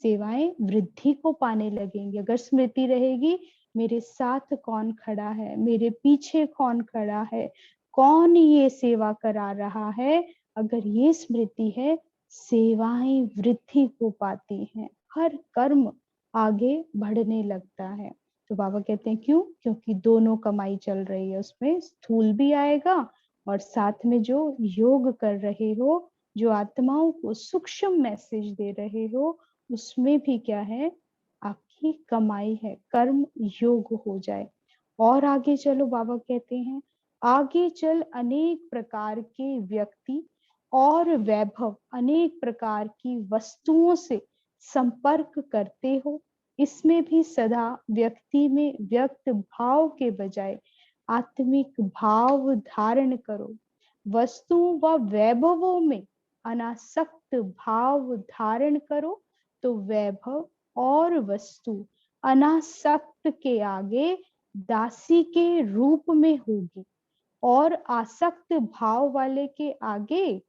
सेवाएं वृद्धि को पाने लगेंगी अगर स्मृति रहेगी मेरे साथ कौन खड़ा है, मेरे पीछे कौन खड़ा है, कौन ये सेवा करा रहा है। अगर ये स्मृति है, सेवाएं वृद्धि को पाती हैं, हर कर्म आगे बढ़ने लगता है। तो बाबा कहते हैं क्यों, क्योंकि दोनों कमाई चल रही है, उसमें स्थूल भी आएगा और साथ में जो योग कर रहे हो, जो आत्माओं को सूक्ष्म मैसेज दे रहे हो, उसमें भी क्या है, आपकी कमाई है, कर्म योग हो जाए। और आगे चलो बाबा कहते हैं आगे चल अनेक प्रकार के व्यक्ति और वैभव अनेक प्रकार की वस्तुओं से संपर्क करते हो, इसमें भी सदा व्यक्ति में व्यक्त भाव के बजाय आत्मिक भाव धारण करो। वस्तु व वैभवों में अनासक्त भाव धारण करो तो वैभव और वस्तु अनासक्त के आगे दासी के रूप में होगी और आसक्त भाव वाले के आगे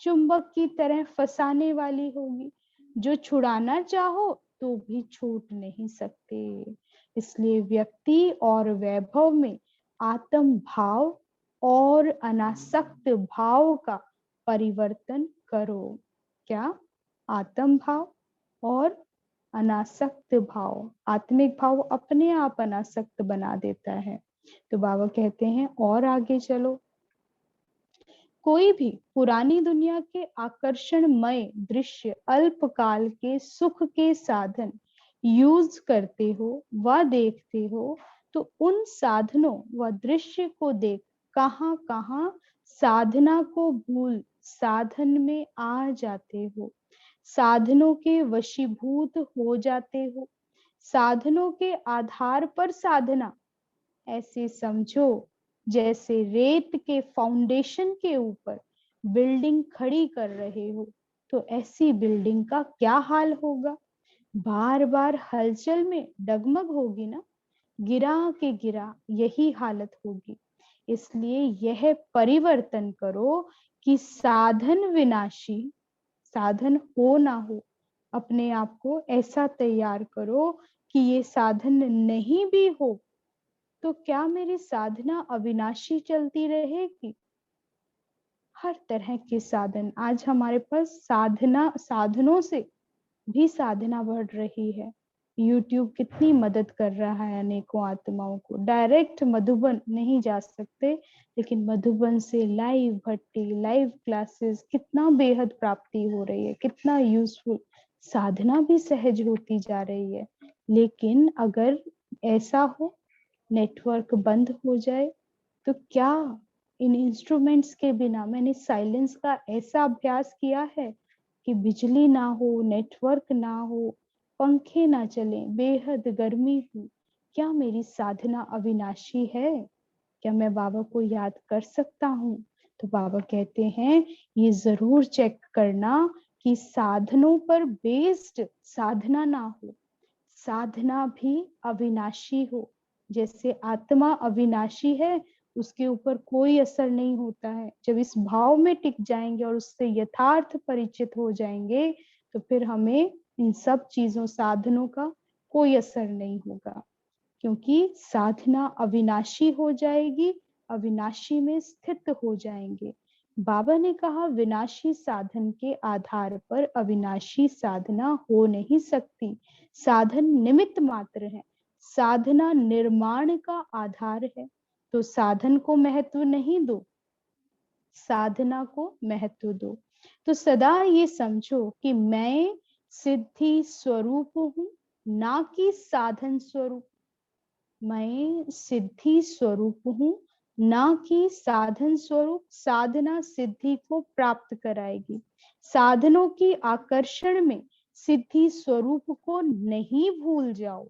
चुंबक की तरह फंसाने वाली होगी। जो छुड़ाना चाहो तो भी छूट नहीं सकते। इसलिए व्यक्ति और वैभव में आत्म भाव और अनासक्त भाव का परिवर्तन करो। क्या? आत्म भाव और अनासक्त भाव। आत्मिक भाव अपने आप अनासक्त बना देता है। तो बाबा कहते हैं और आगे चलो, कोई भी पुरानी दुनिया के आकर्षणमय दृश्य अल्पकाल के सुख के साधन यूज करते हो व देखते हो तो उन साधनों व दृश्य को देख कहां कहां साधना को भूल साधन में आ जाते हो, साधनों के वशीभूत हो जाते हो, साधनों के आधार पर साधना। ऐसे समझो जैसे रेत के फाउंडेशन के ऊपर बिल्डिंग खड़ी कर रहे हो, तो ऐसी बिल्डिंग का क्या हाल होगा, बार बार हलचल में डगमग होगी ना, गिरा के गिरा यही हालत होगी। इसलिए यह परिवर्तन करो कि साधन विनाशी, साधन हो ना हो, अपने आप को ऐसा तैयार करो कि ये साधन नहीं भी हो तो क्या मेरी साधना अविनाशी चलती रहेगी। हर तरह के साधन, आज हमारे पास साधनों से भी साधना बढ़ रही है। YouTube कितनी मदद कर रहा है अनेकों आत्माओं को। डायरेक्ट मधुबन नहीं जा सकते, लेकिन मधुबन से लाइव भट्टी, लाइव क्लासेस, कितना बेहद प्राप्ति हो रही है, कितना यूजफुल, साधना भी सहज होती जा रही है। लेकिन अगर ऐसा हो, नेटवर्क बंद हो जाए, तो क्या इन इंस्ट्रूमेंट्स के बिना, मैंने साइलेंस का ऐसा अभ्यास किया है कि बिजली ना हो, नेटवर्क ना हो, पंखे ना चले, बेहद गर्मी हो, क्या मेरी साधना अविनाशी है? क्या मैं बाबा को याद कर सकता हूँ? तो बाबा कहते हैं ये जरूर चेक करना कि साधनों पर बेस्ड साधना ना हो, साधना भी अविनाशी हो। जैसे आत्मा अविनाशी है, उसके ऊपर कोई असर नहीं होता है। जब इस भाव में टिक जाएंगे और उससे यथार्थ परिचित हो जाएंगे, तो फिर हमें इन सब चीजों, साधनों का कोई असर नहीं होगा, क्योंकि साधना अविनाशी हो जाएगी, अविनाशी में स्थित हो जाएंगे। बाबा ने कहा विनाशी साधन के आधार पर अविनाशी साधना हो नहीं सकती। साधन निमित्त मात्र है, साधना निर्माण का आधार है। तो साधन को महत्व नहीं दो, साधना को महत्व दो। तो सदा ये समझो कि मैं सिद्धि स्वरूप हूं, ना कि साधन स्वरूप। मैं सिद्धि स्वरूप हूं, ना कि साधन स्वरूप। साधना सिद्धि को प्राप्त कराएगी। साधनों की आकर्षण में सिद्धि स्वरूप को नहीं भूल जाओ।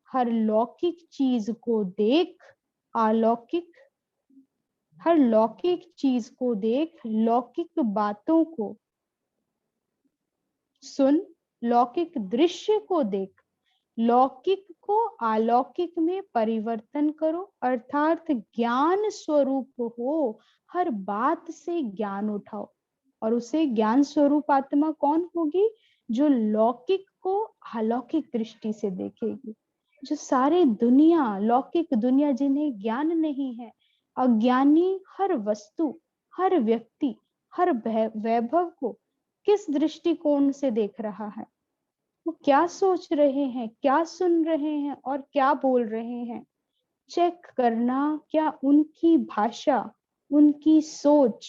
हर लौकिक चीज को देख, अलौकिक, हर लौकिक चीज को देख, लौकिक बातों को सुन, लौकिक दृश्य को देख, लौकिक को अलौकिक में परिवर्तन करो, अर्थात ज्ञान स्वरूप हो। हर बात से ज्ञान उठाओ, और उसे ज्ञान स्वरूप आत्मा कौन होगी? जो लौकिक को अलौकिक दृष्टि से देखेगी। जो सारे दुनिया, लौकिक दुनिया, जिन्हें ज्ञान नहीं है, अज्ञानी हर वस्तु, हर व्यक्ति, हर वैभव को किस दृष्टिकोण से देख रहा है, वो क्या सोच रहे हैं, क्या सुन रहे हैं और क्या बोल रहे हैं, चेक करना। क्या उनकी भाषा, उनकी सोच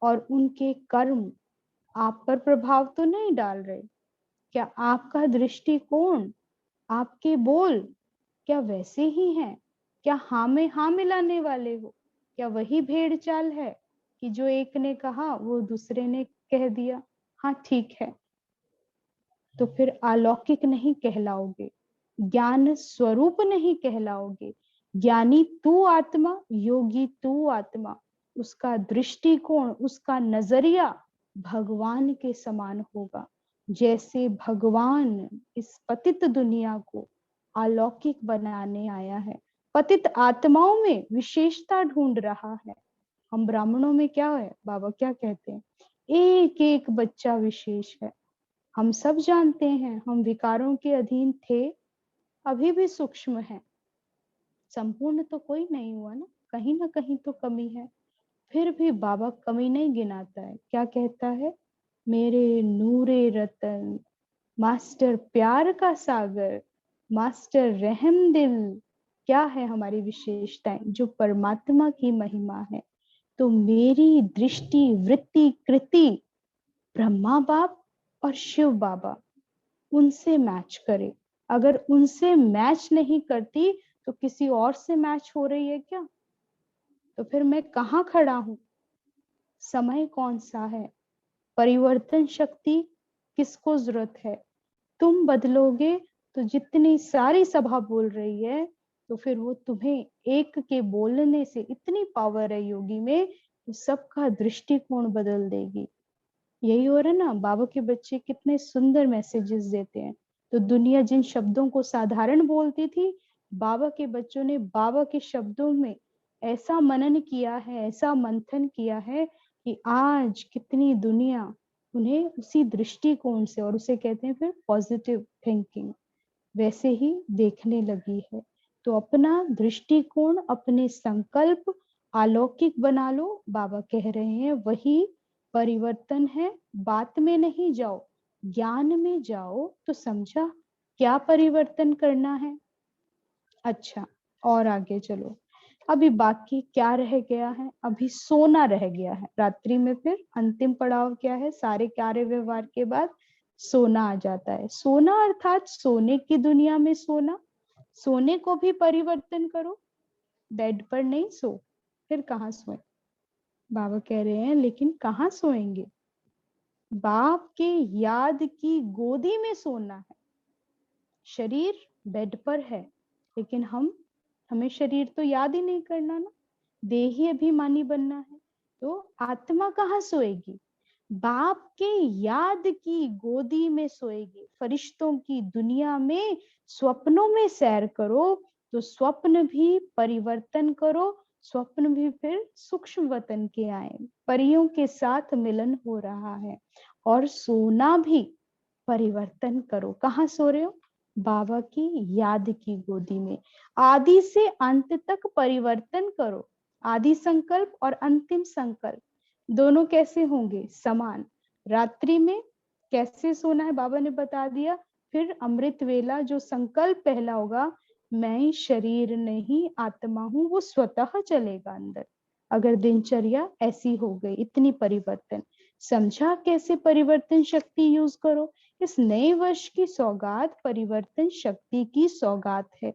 और उनके कर्म आप पर प्रभाव तो नहीं डाल रहे? क्या आपका दृष्टिकोण, आपके बोल क्या वैसे ही हैं? क्या हाँ में हाँ मिलाने वाले हो? क्या वही भेड़ चाल है कि जो एक ने कहा वो दूसरे ने कह दिया हाँ ठीक है? तो फिर अलौकिक नहीं कहलाओगे, ज्ञान स्वरूप नहीं कहलाओगे। ज्ञानी तू आत्मा, योगी तू आत्मा। उसका दृष्टिकोण, उसका नजरिया भगवान के समान होगा। जैसे भगवान इस पतित दुनिया को अलौकिक बनाने आया है, पतित आत्माओं में विशेषता ढूंढ रहा है। हम ब्राह्मणों में क्या है, बाबा क्या कहते हैं? एक एक बच्चा विशेष है। हम सब जानते हैं हम विकारों के अधीन थे, अभी भी सूक्ष्म है। संपूर्ण तो कोई नहीं हुआ ना कहीं तो कमी है। फिर भी बाबा कमी नहीं गिनाता है। क्या कहता है? मेरे नूरे रतन, मास्टर प्यार का सागर, मास्टर रहम दिल। क्या है हमारी विशेषताएं? जो परमात्मा की महिमा है। तो मेरी दृष्टि, वृत्ति, कृति ब्रह्मा बाप और शिव बाबा, उनसे मैच करे। अगर उनसे मैच नहीं करती तो किसी और से मैच हो रही है क्या? तो फिर मैं कहाँ खड़ा हूं? समय कौन सा है? परिवर्तन शक्ति किसको जरूरत है? तुम बदलोगे तो जितनी सारी सभा बोल रही है, तो फिर वो तुम्हें एक के बोलने से इतनी पावर है योगी में, तो सबका दृष्टिकोण बदल देगी। यही हो रहा है ना, बाबा के बच्चे कितने सुंदर मैसेजेस देते हैं। तो दुनिया जिन शब्दों को साधारण बोलती थी, बाबा के बच्चों ने बाबा के शब्दों में ऐसा मनन किया है, ऐसा मंथन किया है कि आज कितनी दुनिया उन्हें उसी दृष्टिकोण से, और उसे कहते हैं फिर पॉजिटिव थिंकिंग, वैसे ही देखने लगी है। तो अपना दृष्टिकोण, अपने संकल्प अलौकिक बना लो। बाबा कह रहे हैं वही परिवर्तन है। बात में नहीं जाओ, ज्ञान में जाओ। तो समझा क्या परिवर्तन करना है। अच्छा, और आगे चलो। अभी बाकी क्या रह गया है? अभी सोना रह गया है। रात्रि में फिर अंतिम पड़ाव क्या है? सारे कार्य व्यवहार के बाद सोना आ जाता है। सोना अर्थात सोने की दुनिया में सोना। सोने को भी परिवर्तन करो। बेड पर नहीं सो, फिर कहाँ सोए? बाबा कह रहे हैं लेकिन कहाँ सोएंगे? बाप के याद की गोदी में सोना है। शरीर बेड पर है, लेकिन हमें शरीर तो याद ही नहीं करना ना, देही अभिमानी बनना है। तो आत्मा कहाँ सोएगी? बाप के याद की गोदी में सोएगी। फरिश्तों की दुनिया में स्वप्नों में सैर करो, तो स्वप्न भी परिवर्तन करो। स्वप्न भी फिर सूक्ष्म वतन के आए, परियों के साथ मिलन हो रहा है। और सोना भी परिवर्तन करो। कहाँ सो रहे हो? बाबा की याद की गोदी में। आदि से अंत तक परिवर्तन करो। आदि संकल्प और अंतिम संकल्प दोनों कैसे होंगे? समान। रात्रि में कैसे सोना है बाबा ने बता दिया। फिर अमृत वेला जो संकल्प पहला होगा, मैं शरीर नहीं आत्मा हूं, वो स्वतः चलेगा अंदर। अगर दिनचर्या ऐसी हो गई, इतनी परिवर्तन। समझा कैसे परिवर्तन शक्ति यूज करो। इस नए वर्ष की सौगात परिवर्तन शक्ति की सौगात है।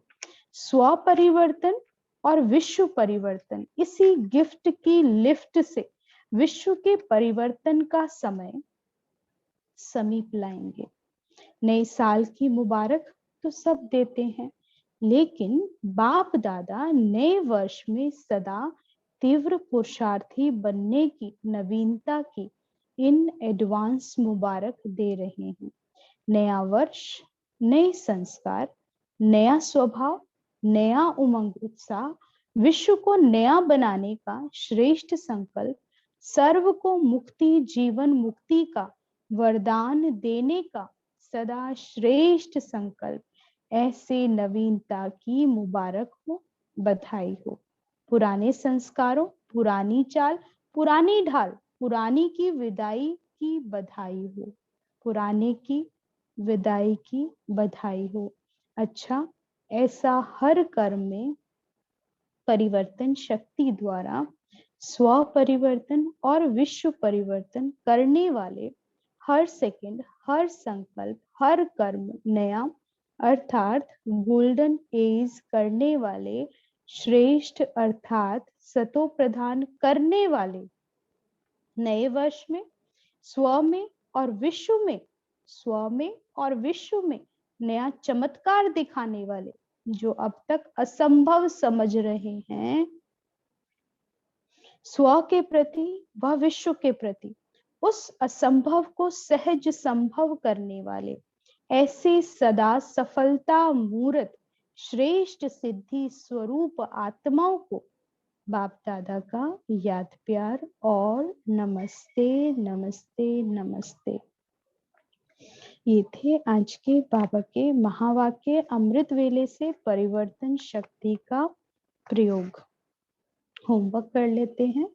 स्व परिवर्तन और विश्व परिवर्तन, इसी गिफ्ट की लिफ्ट से विश्व के परिवर्तन का समय समीप लाएंगे। नए साल की मुबारक तो सब देते हैं, लेकिन बाप दादा नए वर्ष में सदा तीव्र पुरुषार्थी बनने की, नवीनता की इन एडवांस मुबारक दे रहे हैं। नया वर्ष, नए संस्कार, नया स्वभाव, नया उमंग उत्साह, विश्व को नया बनाने का श्रेष्ठ संकल्प, सर्व को मुक्ति, जीवन मुक्ति का वरदान देने का सदा श्रेष्ठ संकल्प। ऐसे नवीनता की मुबारक हो, बधाई हो। पुराने संस्कारों, पुरानी चाल, पुरानी ढाल, पुरानी की विदाई की बधाई हो। पुराने की विदाई की बधाई हो। अच्छा, ऐसा हर कर्म में परिवर्तन शक्ति द्वारा स्व परिवर्तन और विश्व परिवर्तन करने वाले, हर सेकंड, हर संकल्प, हर कर्म नया अर्थात गोल्डन एज करने वाले, श्रेष्ठ अर्थात सतो प्रदान करने वाले, नए वर्ष में स्व में और विश्व में, स्व में और विश्व में नया चमत्कार दिखाने वाले, जो अब तक असंभव समझ रहे हैं, स्व के प्रति व विश्व के प्रति उस असंभव को सहज संभव करने वाले, ऐसे सदा सफलता मूर्त श्रेष्ठ सिद्धि स्वरूप आत्माओं को बाप दादा का याद प्यार और नमस्ते नमस्ते नमस्ते। ये थे आज के बाबा के महावाक्य अमृत वेले से परिवर्तन शक्ति का प्रयोग। होमवर्क कर लेते हैं।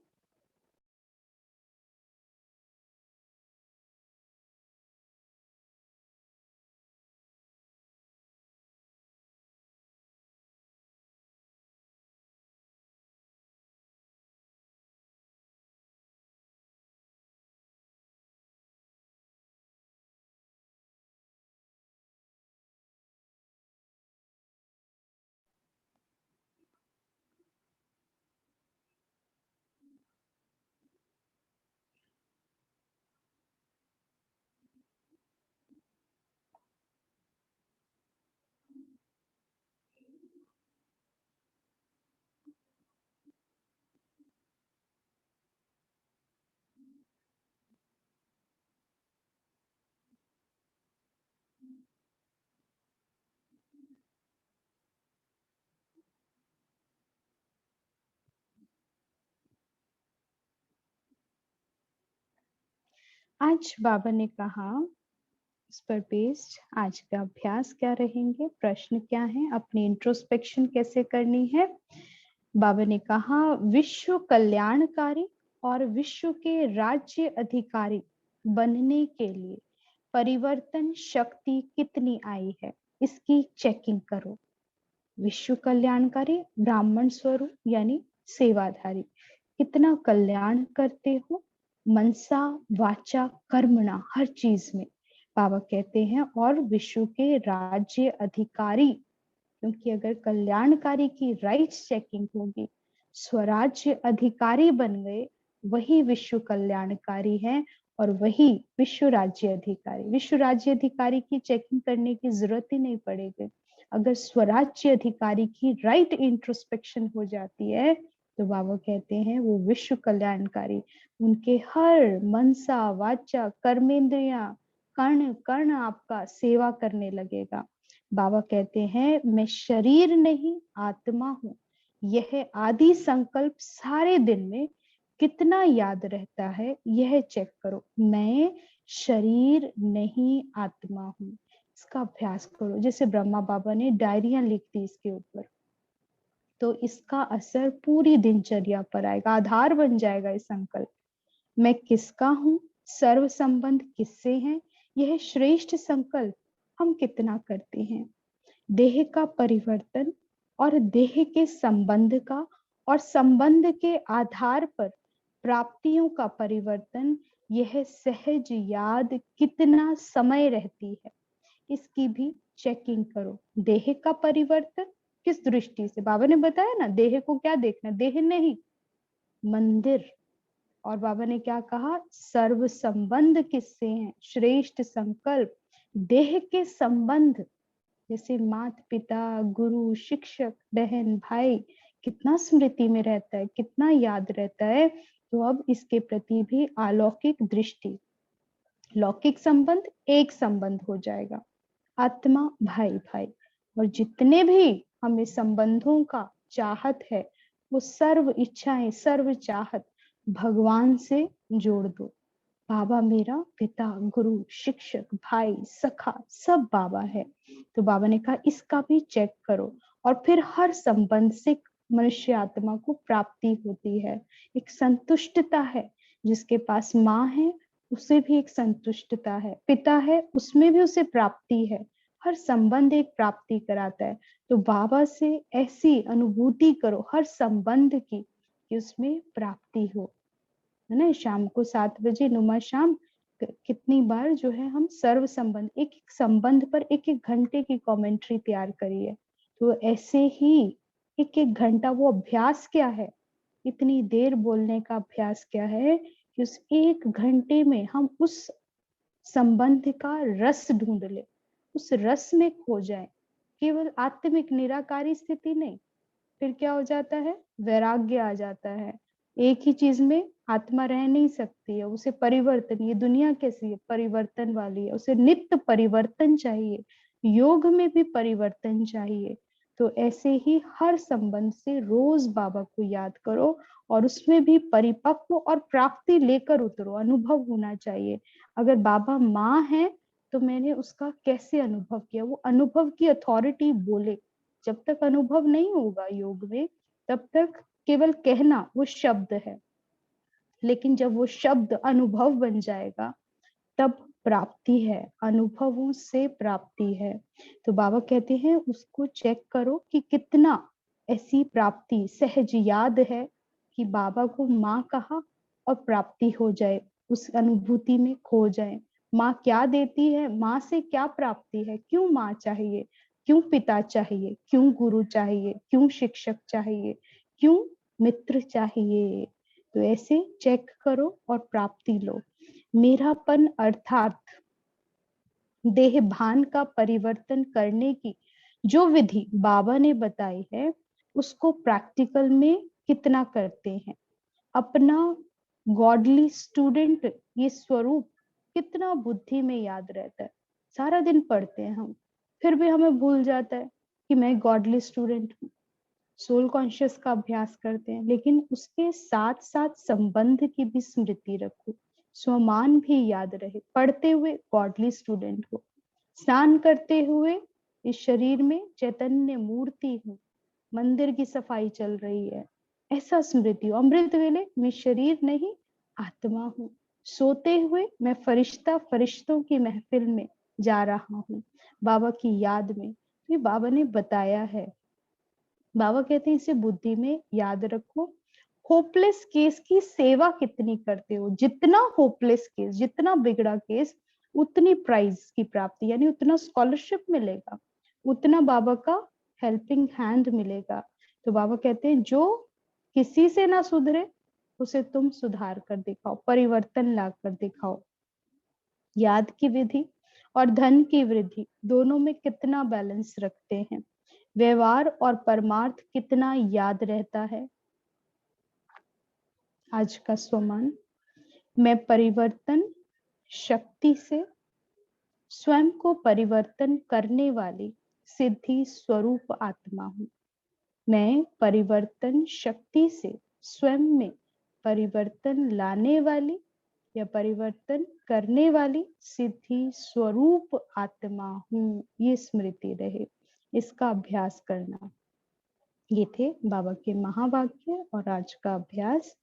आज बाबा ने कहा, इस पर बेस्ड आज का अभ्यास क्या रहेंगे, प्रश्न क्या है, अपनी इंट्रोस्पेक्शन कैसे करनी है। बाबा ने कहा, विश्व कल्याणकारी और विश्व के राज्य अधिकारी बनने के लिए परिवर्तन शक्ति कितनी आई है, इसकी चेकिंग करो। विश्व कल्याणकारी ब्राह्मण स्वरूप यानी सेवाधारी, कितना कल्याण करते हो मनसा वाचा कर्मणा, हर चीज में। बाबा कहते हैं और विश्व के राज्य अधिकारी, क्योंकि अगर कल्याणकारी की राइट्स चेकिंग होगी, स्वराज्य अधिकारी बन गए, वही विश्व कल्याणकारी है और वही विश्व राज्य अधिकारी। विश्व राज्य अधिकारी की चेकिंग करने की जरूरत ही नहीं पड़ेगी। अगर स्वराज्य अधिकारी की राइट इंट्रोस्पेक्शन हो जाती है तो बाबा कहते हैं वो विश्व कल्याणकारी, उनके हर मनसा वाचा कर्मेंद्रिया कर्ण कर्ण आपका सेवा करने लगेगा। बाबा कहते हैं मैं शरीर नहीं आत्मा हूं। यह आदि संकल्प सारे दिन में कितना याद रहता है, यह चेक करो। मैं शरीर नहीं आत्मा हूं, इसका अभ्यास करो। जैसे ब्रह्मा बाबा ने डायरियां लिख दी इसके ऊपर, तो इसका असर पूरी दिनचर्या पर आएगा, आधार बन जाएगा ये संकल्प। मैं किसका हूं, सर्व संबंध किससे हैं, यह श्रेष्ठ संकल्प हम कितना करते हैं। देह का परिवर्तन और देह के संबंध का और संबंध के आधार पर प्राप्तियों का परिवर्तन, यह सहज याद कितना समय रहती है, इसकी भी चेकिंग करो। देह का परिवर्तन किस दृष्टि से, बाबा ने बताया ना, देह को क्या देखना, देह नहीं मंदिर। और बाबा ने क्या कहा, सर्व संबंध किससे हैं, श्रेष्ठ संकल्प देह के संबंध, जैसे माता पिता गुरु शिक्षक बहन भाई, कितना स्मृति में रहता है, कितना याद रहता है। तो अब इसके प्रति भी अलौकिक दृष्टि, लौकिक संबंध एक संबंध हो जाएगा, आत्मा भाई भाई, और जितने भी हमें संबंधों का चाहत है वो सर्व इच्छाएं सर्व चाहत भगवान से जोड़ दो। बाबा मेरा पिता गुरु शिक्षक भाई सखा सब बाबा है। तो बाबा ने कहा इसका भी चेक करो, और फिर हर संबंध से मनुष्य आत्मा को प्राप्ति होती है, एक संतुष्टता है। जिसके पास माँ है उसे भी एक संतुष्टता है, पिता है उसमें भी उसे प्राप्ति है। हर संबंध एक प्राप्ति कराता है। तो बाबा से ऐसी अनुभूति करो हर संबंध की कि उसमें प्राप्ति हो, है ना। शाम को 7 बजे नुमा शाम कितनी बार जो है हम सर्व संबंध, एक एक संबंध पर एक एक घंटे की कमेंट्री तैयार करी है। तो ऐसे ही एक एक घंटा वो अभ्यास क्या है, इतनी देर बोलने का अभ्यास क्या है कि उस एक घंटे में हम उस संबंध का रस ढूंढ ले, उस रस में खो जाए। केवल आत्मिक निराकारी स्थिति नहीं, फिर क्या हो जाता है, वैराग्य आ जाता है। एक ही चीज में आत्मा रह नहीं सकती है, उसे परिवर्तन, ये दुनिया कैसी है, परिवर्तन वाली है, उसे नित्य परिवर्तन चाहिए, योग में भी परिवर्तन चाहिए। तो ऐसे ही हर संबंध से रोज बाबा को याद करो और उसमें भी परिपक्व और प्राप्ति लेकर उतरो, अनुभव होना चाहिए। अगर बाबा माँ है तो मैंने उसका कैसे अनुभव किया, वो अनुभव की अथॉरिटी बोले। जब तक अनुभव नहीं होगा योग में तब तक केवल कहना वो शब्द है, लेकिन जब वो शब्द अनुभव बन जाएगा तब प्राप्ति है, अनुभवों से प्राप्ति है। तो बाबा कहते हैं उसको चेक करो कि कितना ऐसी प्राप्ति सहज याद है कि बाबा को माँ कहा और प्राप्ति हो जाए, उस अनुभूति में खो जाए। माँ क्या देती है, माँ से क्या प्राप्ति है, क्यों माँ चाहिए, क्यों पिता चाहिए, क्यों गुरु चाहिए, क्यों शिक्षक चाहिए, क्यों मित्र चाहिए। तो ऐसे चेक करो और प्राप्ति लो। मेरापन अर्थात देह भान का परिवर्तन करने की जो विधि बाबा ने बताई है उसको प्रैक्टिकल में कितना करते हैं। अपना गॉडली स्टूडेंट ये स्वरूप कितना बुद्धि में याद रहता है। सारा दिन पढ़ते हैं हम, फिर भी हमें भूल जाता है कि मैं गॉडली स्टूडेंट हूँ। सोल कॉन्शियस का अभ्यास करते हैं, लेकिन उसके साथ साथ संबंध की भी स्मृति रखो। स्वमान भी याद रहे। पढ़ते हुए गॉडली स्टूडेंट हो, स्नान करते हुए इस शरीर में चैतन्य मूर्ति हूँ, मंदिर की सफाई चल रही है, ऐसा स्मृति हो। अमृत वेले मैं शरीर नहीं आत्मा हूँ, सोते हुए मैं फरिश्ता फरिश्तों की महफिल में जा रहा हूँ, बाबा की याद में। तो ये बाबा ने बताया है। बाबा कहते हैं इसे बुद्धि में याद रखो। होपलेस केस की सेवा कितनी करते हो, जितना होपलेस केस, जितना बिगड़ा केस, उतनी प्राइज की प्राप्ति, यानी उतना स्कॉलरशिप मिलेगा, उतना बाबा का हेल्पिंग हैंड मिलेगा। तो बाबा कहते हैं जो किसी से ना सुधरे उसे तुम सुधार कर दिखाओ, परिवर्तन ला कर दिखाओ। याद की विधि और धन की वृद्धि दोनों में कितना बैलेंस रखते हैं, व्यवहार और परमार्थ कितना याद रहता है। आज का स्वमान, मैं परिवर्तन शक्ति से स्वयं को परिवर्तन करने वाली सिद्धि स्वरूप आत्मा हूं। मैं परिवर्तन शक्ति से स्वयं में परिवर्तन लाने वाली या परिवर्तन करने वाली सिद्धि स्वरूप आत्मा हूँ, ये स्मृति रहे, इसका अभ्यास करना। ये थे बाबा के महावाक्य और आज का अभ्यास।